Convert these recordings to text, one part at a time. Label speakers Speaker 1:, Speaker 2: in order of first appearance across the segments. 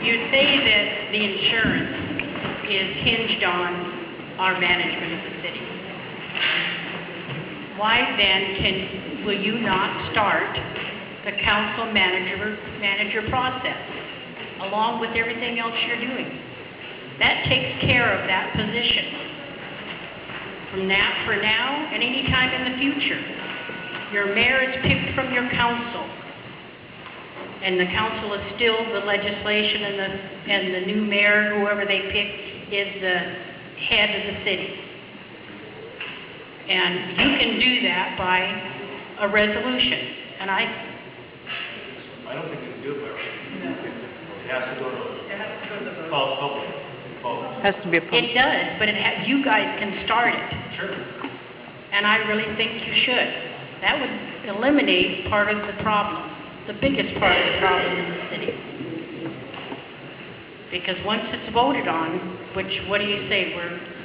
Speaker 1: you say that the insurance is hinged on our management of the city. Why then will you not start the council manager process along with everything else you're doing? That takes care of that position. For now and any time in the future, your mayor is picked from your council, and the council is still the legislation, and the new mayor, whoever they pick, is the head of the city. And you can do that by a resolution. And I
Speaker 2: don't think you can do it by resolution. It has to go to the public.
Speaker 3: Has to be a public.
Speaker 1: It does, but you guys can start it.
Speaker 2: Sure.
Speaker 1: And I really think you should. That would eliminate part of the problem, the biggest part of the problem in the city. Because once it's voted on, which, what do you say,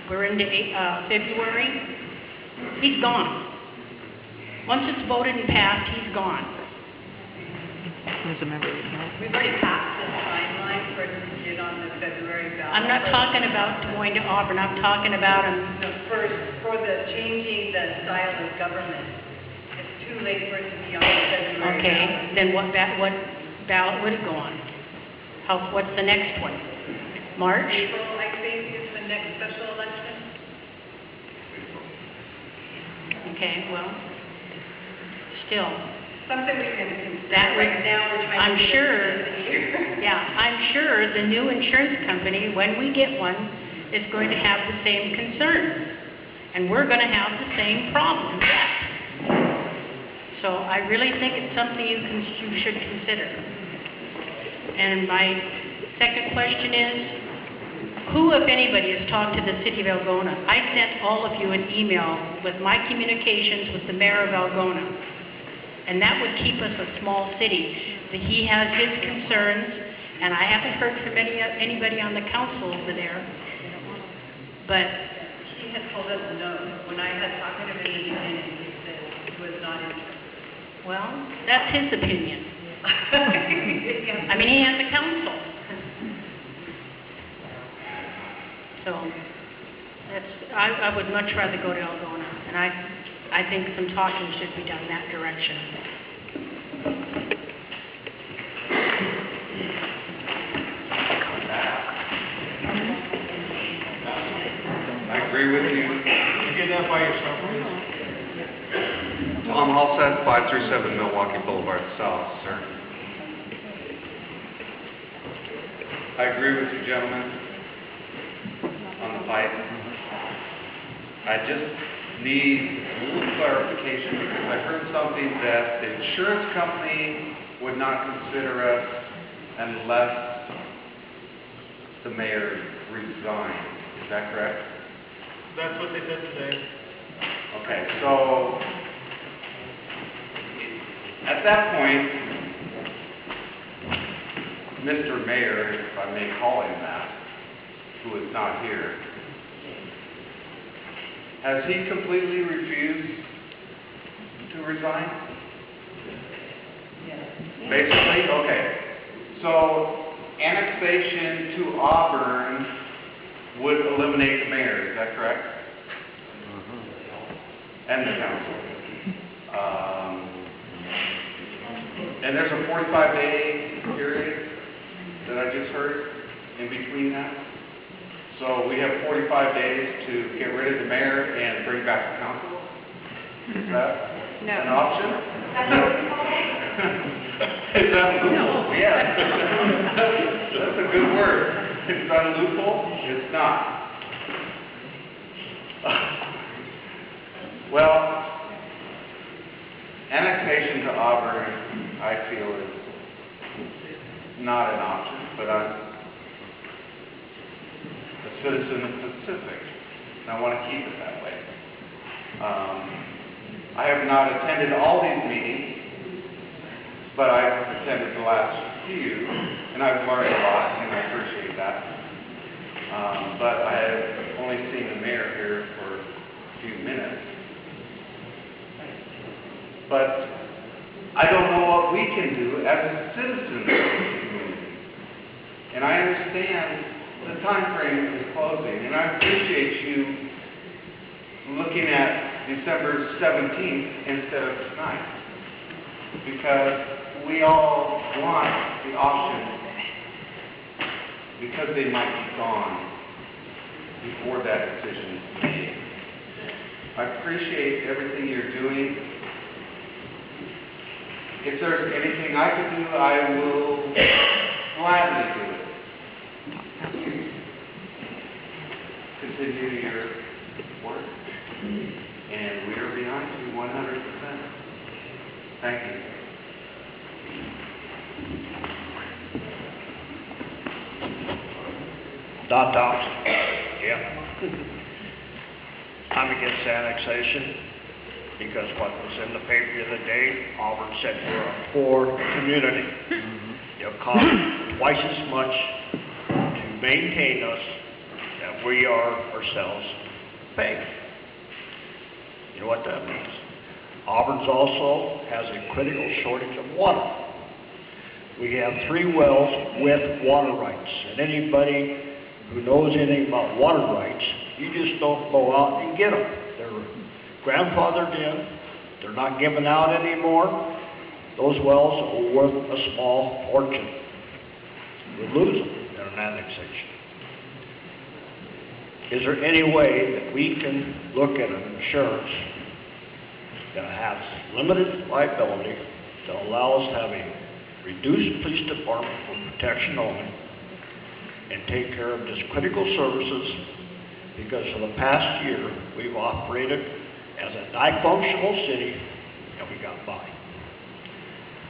Speaker 1: we're into February, he's gone. Once it's voted and passed, he's gone.
Speaker 3: As a member of the council.
Speaker 4: We've already passed the timeline for it to get on the February ballot.
Speaker 1: I'm not talking about going to Auburn. I'm talking about
Speaker 4: for the changing the style of government. It's too late for it to be on the February ballot.
Speaker 1: Okay, then what ballot would it go on? What's the next one? March?
Speaker 4: April, I think, is the next special election.
Speaker 1: Okay, well, still.
Speaker 4: Something we can consider.
Speaker 1: That would,
Speaker 4: right now we're trying
Speaker 1: I'm
Speaker 4: to
Speaker 1: sure, yeah, I'm sure the new insurance company, when we get one, is going to have the same concerns. And we're going to have the same problems. So I really think it's something you should consider. And my second question is, who, if anybody, has talked to the city of Algona? I sent all of you an email with my communications with the mayor of Algona. And that would keep us a small city. He has his concerns, and I haven't heard from anybody on the council over there. But
Speaker 4: he had told us no. When I had talked to him in the beginning, he said he was not interested.
Speaker 1: Well, that's his opinion. I mean, he has a council. So I would much rather go to Algona, and I think some talking should be done that direction.
Speaker 5: I agree with you.
Speaker 2: Can you get that by yourself, please?
Speaker 5: Tom Halstead, 537 Milwaukee Boulevard South, sir. I agree with you, gentlemen, on the pipe. I just need a little clarification because I heard something that the insurance company would not consider us unless the mayor resigned. Is that correct?
Speaker 2: That's what they said today.
Speaker 5: Okay, so at that point, Mr. Mayor, if I may call him that, who is not here, has he completely refused to resign?
Speaker 4: Yes.
Speaker 5: Basically? Okay. So annexation to Auburn would eliminate the mayor, is that correct? And the council. And there's a 45-day period that I just heard in between that. So we have 45 days to get rid of the mayor and bring back the council? Is that an option? No. Is that a loophole? Yeah. That's a good word. Is that a loophole? It's not. Well, annexation to Auburn, I feel, is not an option, but I'm a citizen of Pacific, and I want to keep it that way. I have not attended all these meetings, but I've attended the last few, and I've learned a lot, and I appreciate that. But I have only seen the mayor here for a few minutes. But I don't know what we can do as citizens of the community. And And I understand the time frame is closing, and I appreciate you looking at December 17th instead of tonight. Because we all want the option, because they might be gone before that decision is made. I appreciate everything you're doing. If there's anything I can do, I will gladly do it. Continue your work, and we are behind you 100%. Thank you.
Speaker 6: Don Thompson. Yeah. I'm against annexation because what was in the paper the other day, Auburn said we're a poor community. It'll cost twice as much to maintain us that we are ourselves paying. You know what that means? Auburn's also has a critical shortage of water. We have 3 wells with water rights, and anybody who knows anything about water rights, you just don't go out and get them. They're grandfathered in. They're not given out anymore. Those wells are worth a small fortune. We lose them in an annexation. Is there any way that we can look at an insurance that has limited liability that allows us to have a reduced police department for protection only and take care of just critical services? Because for the past year, we've operated as a dysfunctional city and we got by.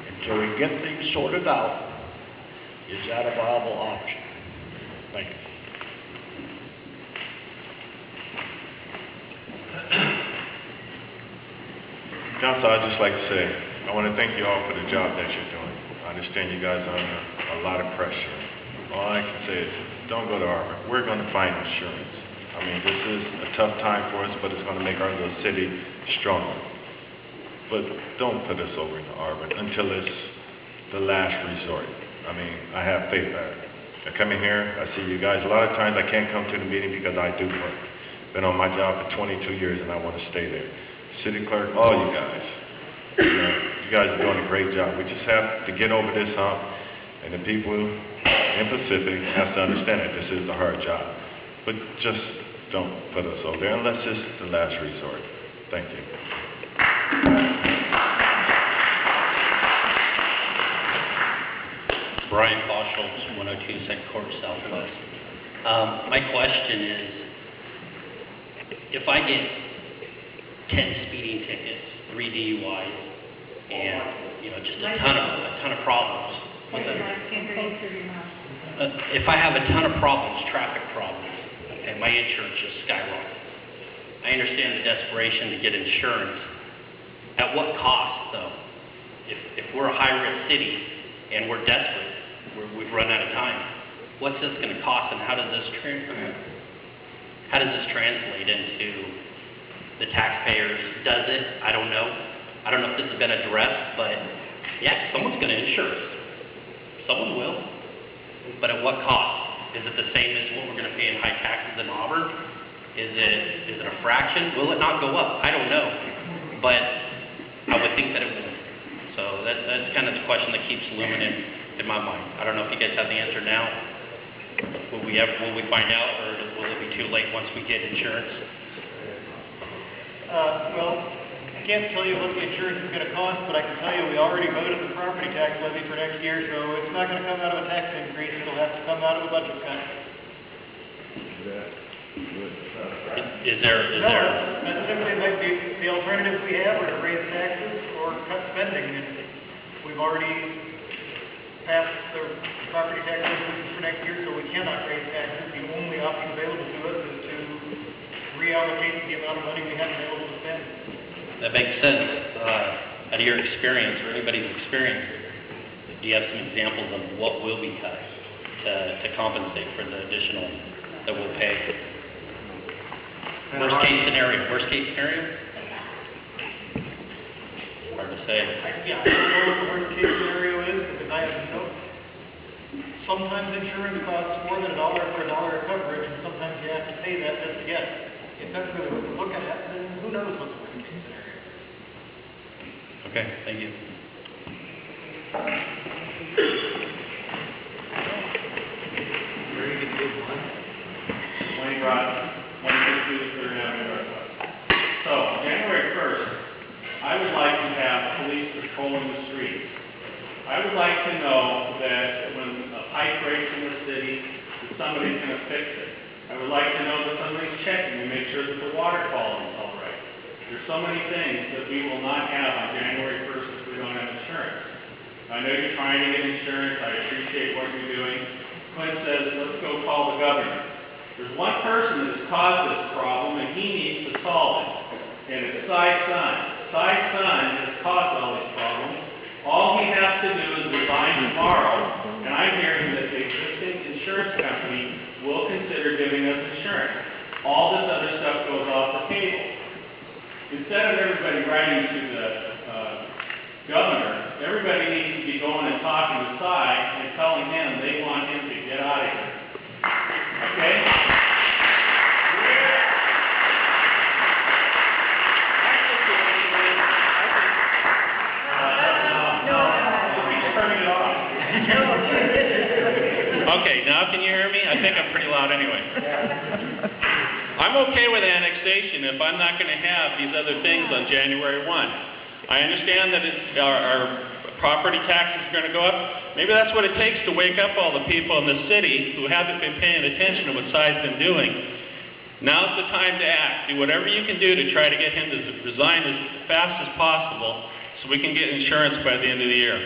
Speaker 6: Until we get things sorted out, is that a viable option? Thank you.
Speaker 7: Council, I'd just like to say, I want to thank you all for the job that you're doing. I understand you guys are under a lot of pressure. All I can say is, don't go to Auburn. We're going to find insurance. I mean, this is a tough time for us, but it's going to make our little city stronger. But don't put us over into Auburn until it's the last resort. I mean, I have faith in it. I come in here, I see you guys. A lot of times I can't come to the meeting because I do work. Been on my job for 22 years and I want to stay there. City clerk, all you guys. You guys are doing a great job. We just have to get over this hump, and the people in Pacific have to understand that this is a hard job. But just don't put us over there unless it's the last resort. Thank you.
Speaker 8: Brian Boschholz, 102 Second Court Southwest. My question is, if I get 10 speeding tickets, 3 DUIs, and just a ton of problems with them. If I have a ton of problems, traffic problems, and my insurance just skyrockets. I understand the desperation to get insurance. At what cost, though? If we're a high-risk city and we're desperate, we've run out of time, what's this going to cost, and how does this translate into the taxpayers? Does it? I don't know. I don't know if this has been addressed, but yeah, someone's going to insure us. Someone will. But at what cost? Is it the same as what we're going to pay in high taxes in Auburn? Is it a fraction? Will it not go up? I don't know. But I would think that it would. So that's kind of the question that keeps looming in my mind. I don't know if you guys have the answer now. Will we find out, or will it be too late once we get insurance?
Speaker 2: Well, I can't tell you what the insurance is going to cost, but I can tell you we already voted the property tax levy for next year, so it's not going to come out of a tax increase. It'll have to come out of a budget cut.
Speaker 8: Is there?
Speaker 2: That's simply like the alternatives we have are to raise taxes or cut spending. And we've already passed the property tax increases for next year, so we cannot raise taxes. The only option available to us is to reallocate the amount of money we have available to spend.
Speaker 8: That makes sense. Out of your experience, or anybody's experience, do you have some examples of what will be cut to compensate for the additional that we'll pay? Worst case scenario. Hard to say.
Speaker 2: I don't know what the worst case scenario is, because I have no sometimes insurance costs more than $1 for $1 of coverage, and sometimes you have to pay that just to get it. If that's really what we're looking at, then who knows what's the worst case scenario.
Speaker 8: Okay, thank you.
Speaker 5: Ready to get one? Wayne Rod, 162 Third Avenue Northwest. So, January 1st, I would like to have police patrolling the streets. I would like to know that when a pipe breaks in the city, that somebody's going to fix it. I would like to know that somebody's checking to make sure that the water quality is all right. There's so many things that we will not have on January 1st if we don't have insurance. I know you're trying to get insurance. I appreciate what you're doing. Clint says, let's go call the governor. There's one person that has caused this problem, and he needs to solve it. And it's Cy Sun. Cy Sun has caused all these problems. All he has to do is resign tomorrow, and I'm hearing that the existing insurance company will consider giving us insurance. All this other stuff goes off the table. Instead of everybody writing to the governor, everybody needs to be going and talking to Cy and telling him they want him to get out of here. Okay?
Speaker 8: Okay, now can you hear me? I think I'm pretty loud anyway. I'm okay with annexation if I'm not going to have these other things on January 1. I understand that our property tax is going to go up. Maybe that's what it takes to wake up all the people in the city who haven't been paying attention to what Cy's been doing. Now's the time to act. Do whatever you can do to try to get him to resign as fast as possible so we can get insurance by the end of the year.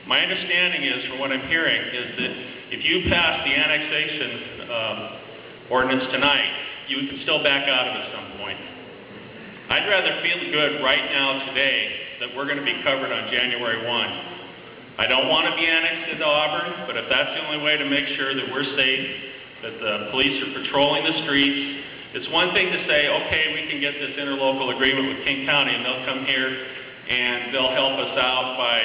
Speaker 8: My understanding is, from what I'm hearing, is that if you pass the annexation ordinance tonight, you can still back out of it at some point. I'd rather feel good right now today that we're going to be covered on January 1. I don't want to be annexed into Auburn, but if that's the only way to make sure that we're safe, that the police are patrolling the streets, it's one thing to say, okay, we can get this interlocal agreement with King County and they'll come here and they'll help us out by,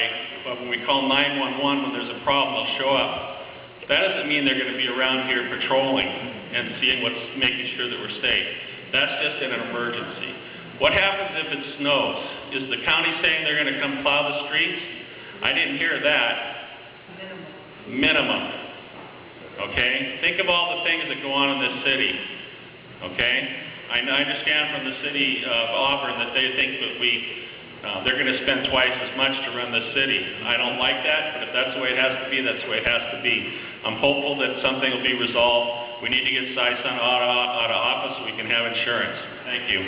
Speaker 8: when we call 911 when there's a problem, they'll show up. That doesn't mean they're going to be around here patrolling and seeing making sure that we're safe. That's just in an emergency. What happens if it snows? Is the county saying they're going to come plow the streets? I didn't hear that. Minimum. Okay? Think of all the things that go on in this city. Okay? I understand from the city of Auburn that they think that they're going to spend twice as much to run the city. I don't like that, but if that's the way it has to be, that's the way it has to be. I'm hopeful that something will be resolved. We need to get Cy Sun out of office so we can have insurance. Thank you.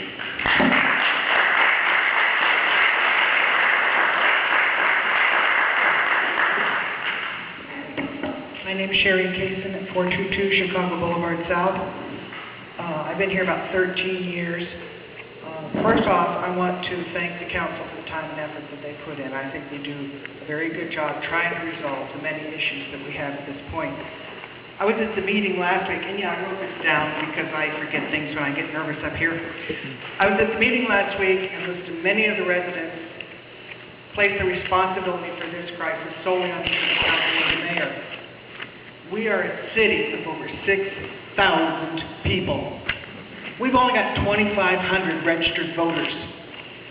Speaker 9: My name is Sherry Kaysen at 422 Chicago Boulevard South. I've been here about 13 years. First off, I want to thank the council for the time and effort that they put in. I think we do a very good job trying to resolve the many issues that we have at this point. I was at the meeting last week, and yeah, I wrote this down because I forget things when I get nervous up here. I was at the meeting last week and listened to many of the residents place the responsibility for this crisis solely on the city council and the mayor. We are a city of over 6,000 people. We've only got 2,500 registered voters,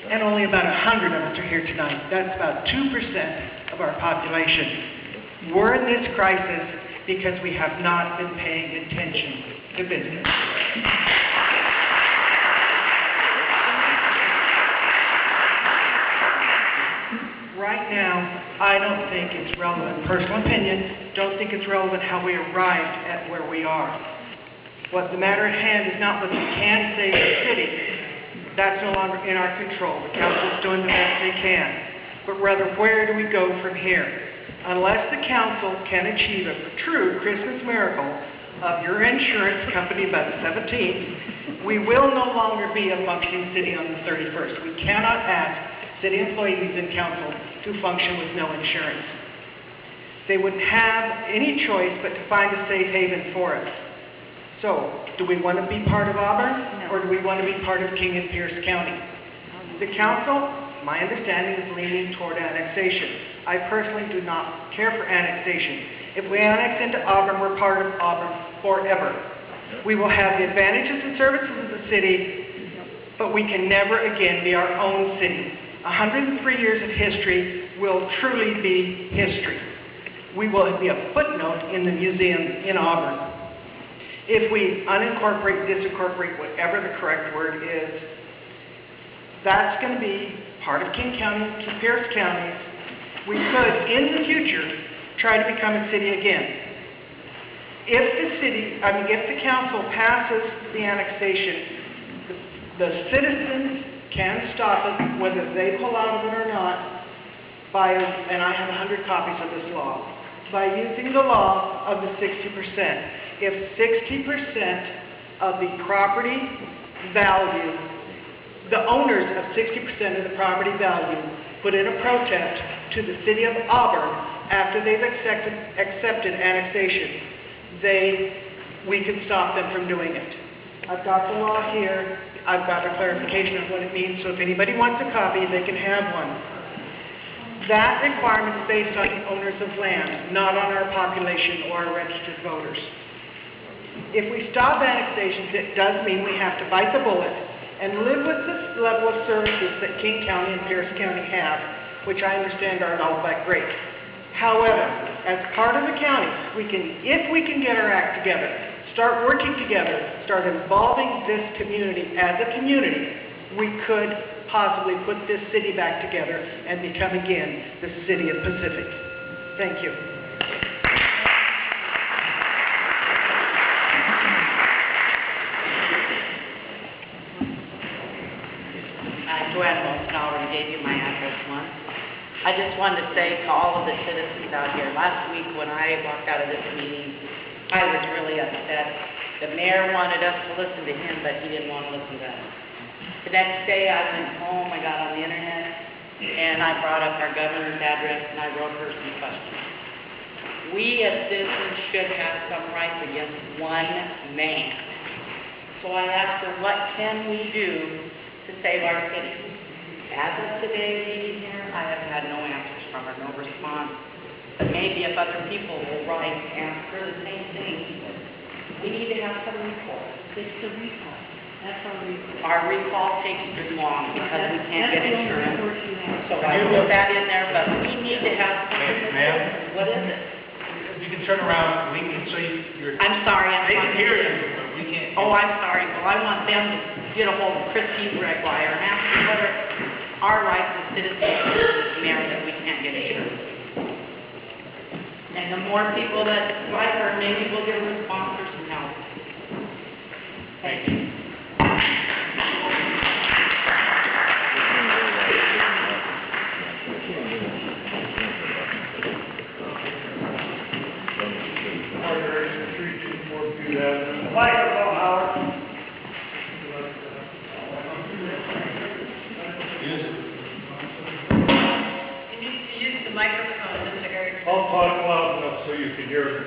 Speaker 9: and only about 100 of us are here tonight. That's about 2% of our population. We're in this crisis because we have not been paying attention to business. Right now, I don't think it's relevant, personal opinion, don't think it's relevant how we arrived at where we are. What the matter at hand is not what you can say to the city. That's no longer in our control. The council's doing the best they can. But rather, where do we go from here? Unless the council can achieve a true Christmas miracle of your insurance company by the 17th, we will no longer be a functioning city on the 31st. We cannot ask city employees and council to function with no insurance. They wouldn't have any choice but to find a safe haven for us. So, do we want to be part of Auburn, or do we want to be part of King and Pierce County? The council, my understanding, is leaning toward annexation. I personally do not care for annexation. If we annex into Auburn, we're part of Auburn forever. We will have the advantages and services of the city, but we can never again be our own city. 103 years of history will truly be history. We will be a footnote in the museum in Auburn. If we unincorporate, disincorporate, whatever the correct word is, that's going to be part of King County, Pierce County. We could, in the future, try to become a city again. If the council passes the annexation, the citizens can stop it, whether they pull out of it or not, and I have 100 copies of this law, by using the law of the 60%. If 60% of the property value, the owners of 60% of the property value put in a protest to the city of Auburn after they've accepted annexation, we can stop them from doing it. I've got the law here. I've got a clarification of what it means, so if anybody wants a copy, they can have one. That requirement is based on the owners of land, not on our population or our registered voters. If we stop annexations, it does mean we have to bite the bullet and live with this level of services that King County and Pierce County have, which I understand aren't all that great. However, as part of the county, if we can get our act together, start working together, start involving this community as a community, we could possibly put this city back together and become again the city of Pacific. Thank you.
Speaker 10: Joanne Wilson already gave you my address once. I just wanted to say to all of the citizens out here, last week when I walked out of this meeting, I was really upset. The mayor wanted us to listen to him, but he didn't want to listen to us. The next day I went home, I got on the internet, and I brought up our governor's address and I wrote her some questions. We as citizens should have some rights against one man. So I asked her, what can we do to save our city? As of today's meeting here, I have had no answers from her, no response. But maybe if other people will write and ask her the same thing, we need to have some recall. It's the recall. That's our recall. Our recall takes too long because we can't get insurance. So I put that in there, but we need to have something.
Speaker 2: Ma'am?
Speaker 10: What is it?
Speaker 2: You can turn around, we can see your...
Speaker 10: I'm sorry,
Speaker 2: They can hear you, but we can't.
Speaker 10: Oh, I'm sorry. Well, I want them to get a hold of Christine Gregoire and ask her what are our rights as citizens of this mayor that we can't get insurance. And the more people that write her, maybe we'll get a response or some help. Thank you.
Speaker 2: Microphone, Howard.
Speaker 4: Use the microphone, Mr. Harry.
Speaker 2: I'll talk loud enough so you can hear me.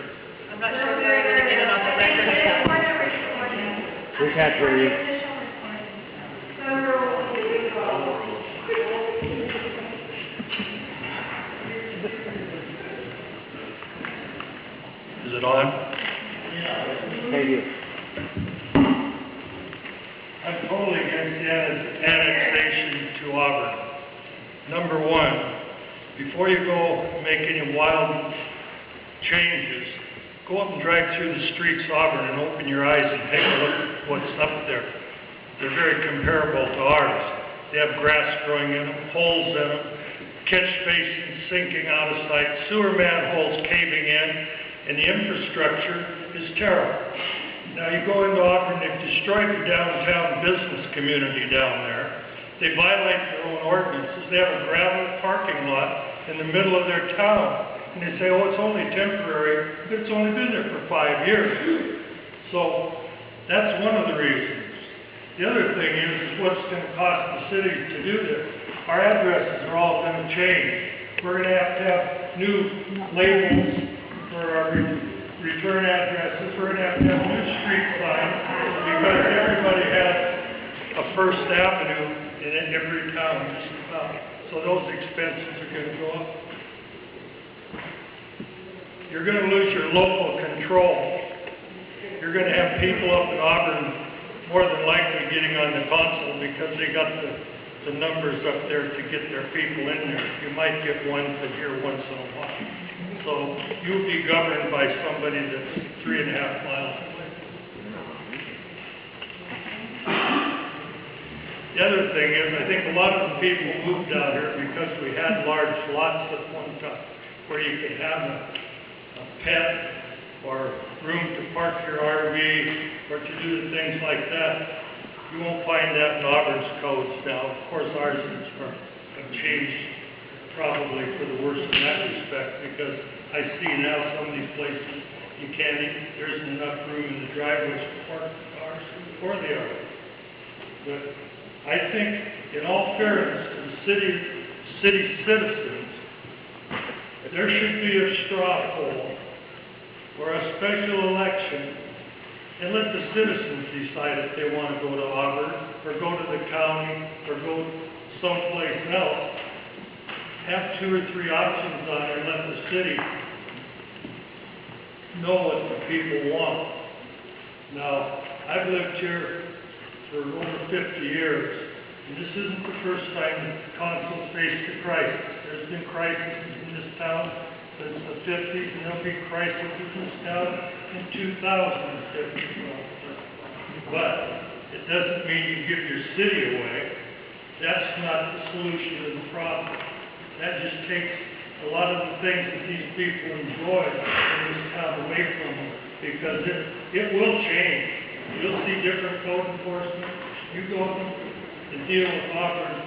Speaker 4: I'm not sure we're going to get it on the record.
Speaker 11: We can't hear you.
Speaker 2: Is it on?
Speaker 11: Maybe.
Speaker 2: I'm totally against the annexation to Auburn. Number one, before you go make any wild changes, go up and drive through the streets of Auburn and open your eyes and take a look at what's up there. They're very comparable to ours. They have grass growing in them, holes in them, catch basins sinking out of sight, sewer manholes caving in, and the infrastructure is terrible. Now you go into Auburn, they've destroyed the downtown business community down there. They violate their own ordinances. They have a gravel parking lot in the middle of their town. And they say, oh, it's only temporary, but it's only been there for 5 years. So that's one of the reasons. The other thing is what's going to cost the city to do this. Our addresses are all going to change. We're going to have new labels for our return addresses. We're going to have new street signs because everybody has a First Avenue in every town just about. So those expenses are going to go up.
Speaker 12: you're gonna lose your local control. You're gonna have people up in Auburn more than likely getting on the console because they got the numbers up there to get their people in there. You might get one from here once in a while. So you'll be governed by somebody that's 3.5 miles away. The other thing is, I think a lot of the people moved out here because we had large lots at one time where you could have a pet or room to park your RV or to do the things like that. You won't find that in Auburn's codes now. Of course, ours have changed probably for the worse in that respect, because I see now some of these places there isn't enough room in the driveways to park the cars or the RV. But I think, in all fairness to the city citizens, there should be a straw poll or a special election, and let the citizens decide if they want to go to Auburn, or go to the county, or go someplace else. Have 2 or 3 options on it, and let the city know what the people want. Now, I've lived here for over 50 years, and this isn't the first time the council faced a crisis. There's been crises in this town since the 50s, and there'll be crises in this town in 2050. But it doesn't mean you give your city away. That's not the solution to the problem. That just takes a lot of the things that these people enjoy in this town away from them, because it will change. You'll see different code enforcement. You go and deal with Auburn,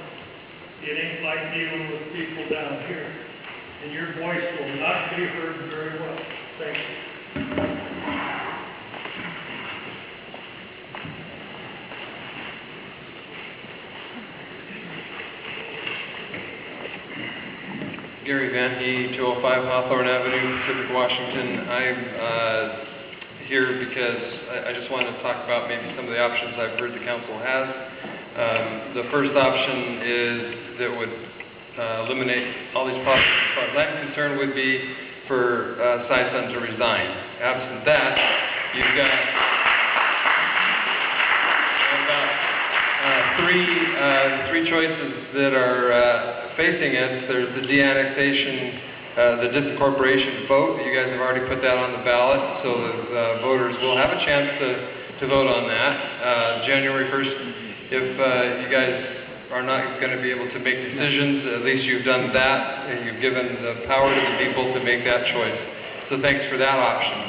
Speaker 12: it ain't like dealing with people down here. And your voice will not be heard very well. Thank you.
Speaker 13: Gary Van He, 205 Hawthorne Avenue, Pacific, Washington. I'm here because I just wanted to talk about maybe some of the options I've heard the council has. The first option is that would eliminate all these problems as far as I'm concerned would be for Sy-Son to resign. Absent that, you've got about three choices that are facing us. There's the de-annexation, the disincorporation vote. You guys have already put that on the ballot, so the voters will have a chance to vote on that. January 1st, if you guys are not going to be able to make decisions, at least you've done that, and you've given the power to the people to make that choice. So thanks for that option.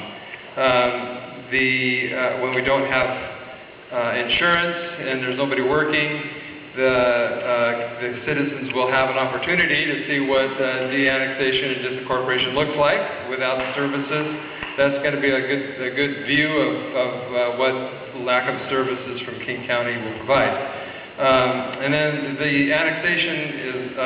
Speaker 13: When we don't have insurance and there's nobody working, the citizens will have an opportunity to see what de-annexation and disincorporation looks like without the services. That's going to be a good view of what lack of services from King County will provide. And then the annexation is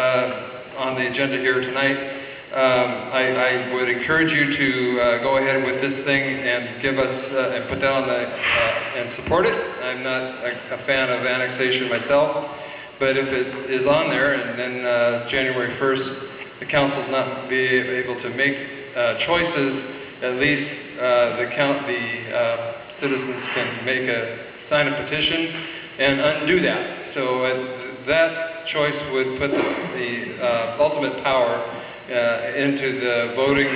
Speaker 13: on the agenda here tonight. I would encourage you to go ahead with this thing and give us and put that on and support it. I'm not a fan of annexation myself, but if it is on there, and then January 1st, the council's not be able to make choices, at least the citizens can sign a petition and undo that. So that choice would put the ultimate power into the voting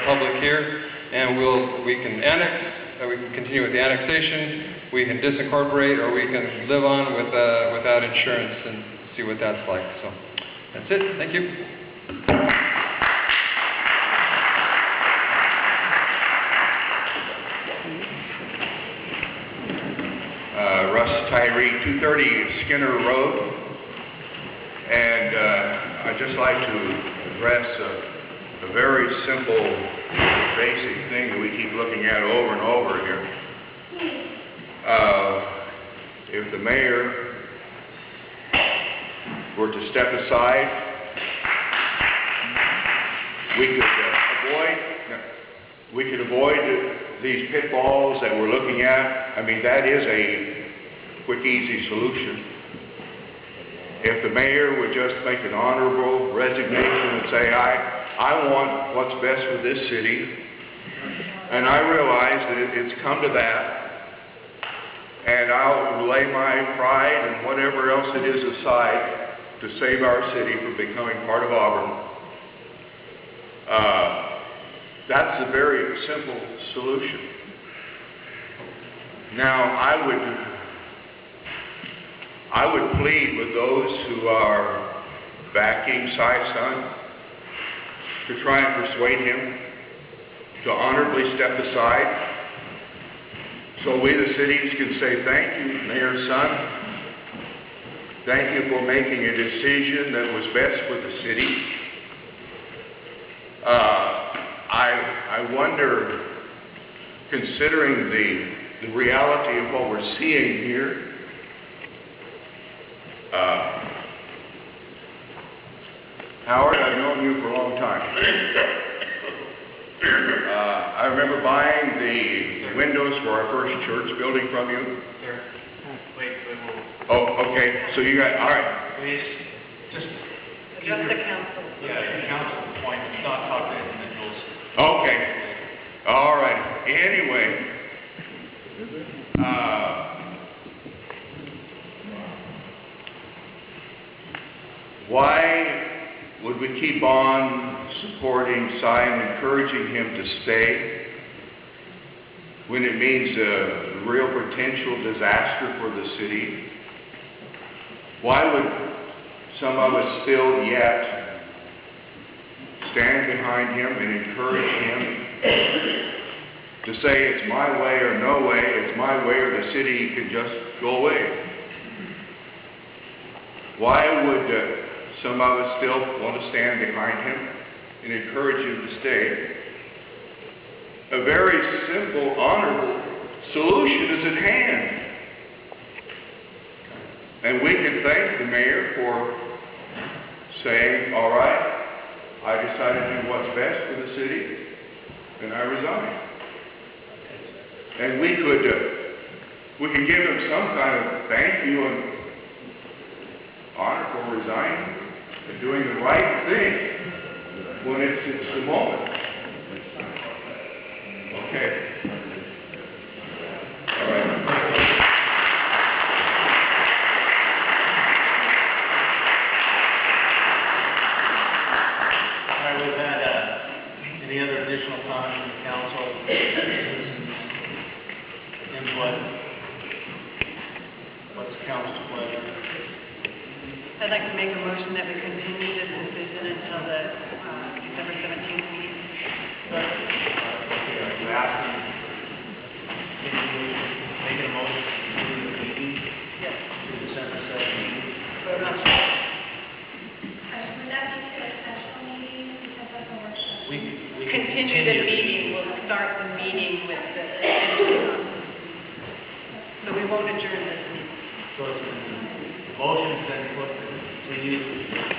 Speaker 13: public here, and we can annex, we can continue with the annexation, we can disincorporate, or we can live on without insurance and see what that's like. So that's it. Thank you.
Speaker 14: Russ Tyree, 230 Skinner Road, and I'd just like to address a very simple, basic thing that we keep looking at over and over here. If the mayor were to step aside, we could avoid these pitfalls that we're looking at. I mean, that is a quick, easy solution. If the mayor would just make an honorable resignation and say, I want what's best for this city, And I realize that it's come to that, and I'll lay my pride and whatever else it is aside to save our city from becoming part of Auburn. That's a very simple solution. Now, I would plead with those who are backing Cy-Son to try and persuade him to honorably step aside so we the cities can say thank you, Mayor Son. Thank you for making a decision that was best for the city. I wonder, considering the reality of what we're seeing here, Howard, I've known you for a long time. I remember buying the windows for our first church building from you.
Speaker 2: Sir, wait,
Speaker 14: Oh, okay, so you got, all right.
Speaker 2: please, just.
Speaker 4: Address the council.
Speaker 2: Yeah, the council point, it's not talk to individuals.
Speaker 14: Okay, all right. Anyway, why would we keep on supporting Cy and encouraging him to stay when it means a real potential disaster for the city? Why would some of us still yet stand behind him and encourage him to say it's my way or no way, it's my way or the city can just go away? Why would some of us still want to stand behind him and encourage him to stay? A very simple, honorable solution is at hand. And we can thank the mayor for saying, all right, I decided to do what's best for the city, and I resign. And we could give him some kind of thank you and honor for resigning and doing the right thing when it's the moment. Okay. All right.
Speaker 2: All right, we've had, any other additional comments from the council? Input? What's the council's pleasure?
Speaker 4: I'd like to make a motion that we continue this decision until the December 17th meeting.
Speaker 2: You asking, make a motion to continue the meeting
Speaker 4: Yes.
Speaker 2: to December 17th?
Speaker 4: Vote on that.
Speaker 15: Would that be to a special meeting because of the workshop?
Speaker 2: We
Speaker 4: Continue the meeting, we'll start the meeting with the city. So we won't adjourn this meeting.
Speaker 2: So it's been, motion's been put to continue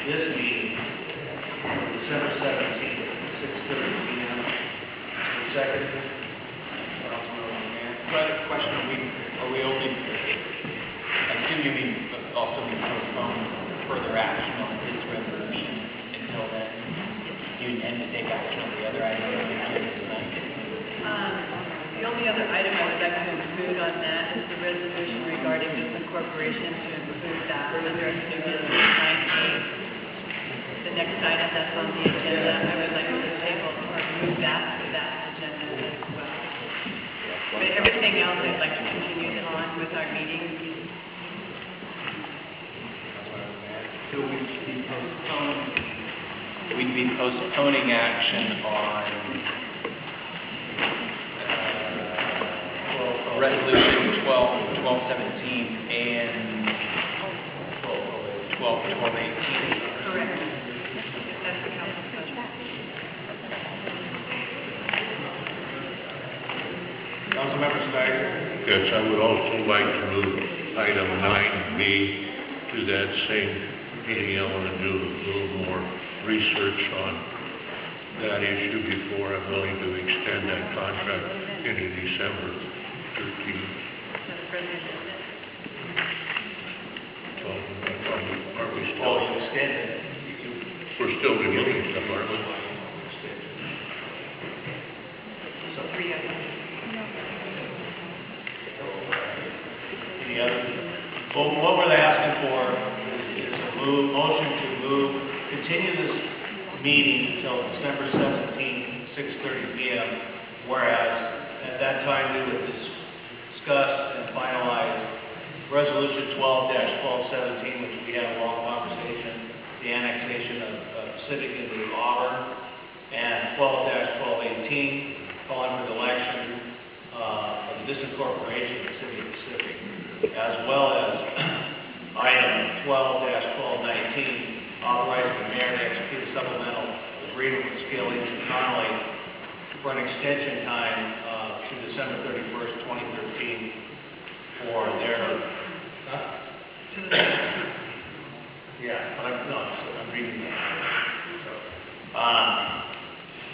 Speaker 2: this meeting on December 17th, 6:30 p.m. Second.
Speaker 16: Question, are we only, I assume you mean also postpone further action on his resolution until then? You intend to take action on the other items that we did tonight?
Speaker 4: The only other item I would like to include on that is the resolution regarding the corporation to include that under new business 19. The next item that's on the agenda, I would like to table or move that to that agenda as well. But everything else, I'd like to continue on with our meeting.
Speaker 16: So we'd be postponing action on resolution 1217 and 1218.
Speaker 4: Correct. That's the council's budget.
Speaker 2: Councilmember Steiger?
Speaker 17: Yes, I would also like to move item 9B to that same meeting. I want to do a little more research on that issue before I'm willing to extend that contract into December 13th. So, are we still?
Speaker 2: Oh, you extended it.
Speaker 17: We're still beginning stuff, aren't we?
Speaker 4: So 3 items.
Speaker 2: together. But what we're asking for is a motion to continue this meeting until December 17th, 6:30 p.m., whereas at that time we would discuss and finalize Resolution 12-1217, which we had a long conversation, the annexation of Civic into Auburn, and 12-1218, calling for the election of the disincorporation of the City of Pacific, as well as item 12-1219, authorizing the mayor to execute a supplemental agreement with Scaling and Connolly for an extension time to December 31st, 2013 for their, I'm reading that.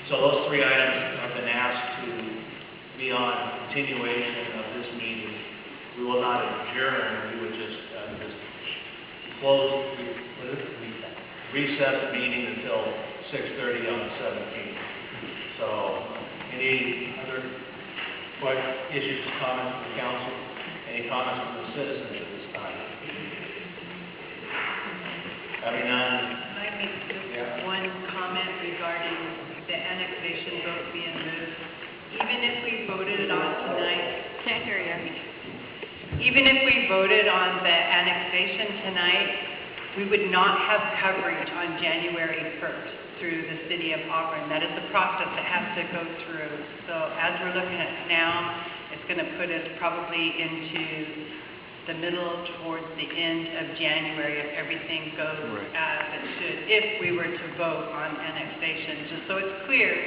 Speaker 2: So those three items have been asked to be on continuation of this meeting. We will not adjourn, we would just close, recess the meeting until 6:30 on the 17th. So, any other issues, comments from the council? Any comments from the citizens at this time? Having none?
Speaker 4: I make just one comment regarding the annexation vote being moved. Even if we voted it on tonight, can't hear you. Even if we voted on the annexation tonight, we would not have coverage on January 1st through the city of Auburn. That is the process that has to go through. So as we're looking at it now, it's going to put us probably into the middle towards the end of January if everything goes as it should, if we were to vote on annexation. Just so it's clear,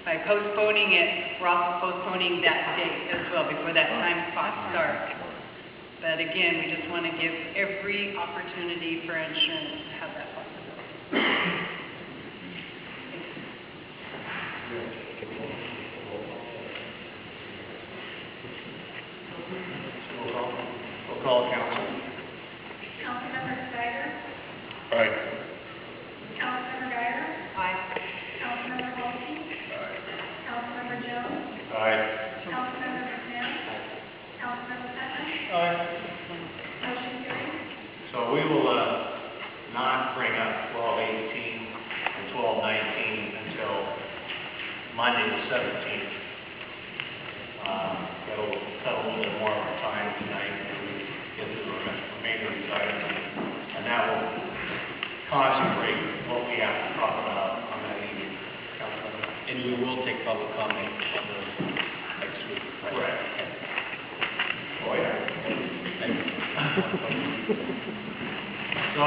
Speaker 4: by postponing it, we're also postponing that date as well before that time clock starts. But again, we just want to give every opportunity for insurance to have that possibility.
Speaker 2: We'll call council.
Speaker 15: Councilmember Steiger?
Speaker 17: Aye.
Speaker 15: Councilmember Guyer?
Speaker 4: Aye.
Speaker 15: Councilmember Holsey?
Speaker 17: Aye.
Speaker 15: Councilmember Jones?
Speaker 2: Aye.
Speaker 15: Councilmember McMahon? Councilmember Pettit?
Speaker 2: Aye.
Speaker 15: Motion carries.
Speaker 2: So we will not bring up 1218 and 1219 until Monday the 17th. That'll cut a little bit more of our time tonight as we get through the remainder of these items. And that will concentrate what we have to talk about on that evening. Councilmember?
Speaker 16: And we will take public comment on those next week.
Speaker 2: Correct. Oh, yeah.
Speaker 16: Thank you.
Speaker 2: So,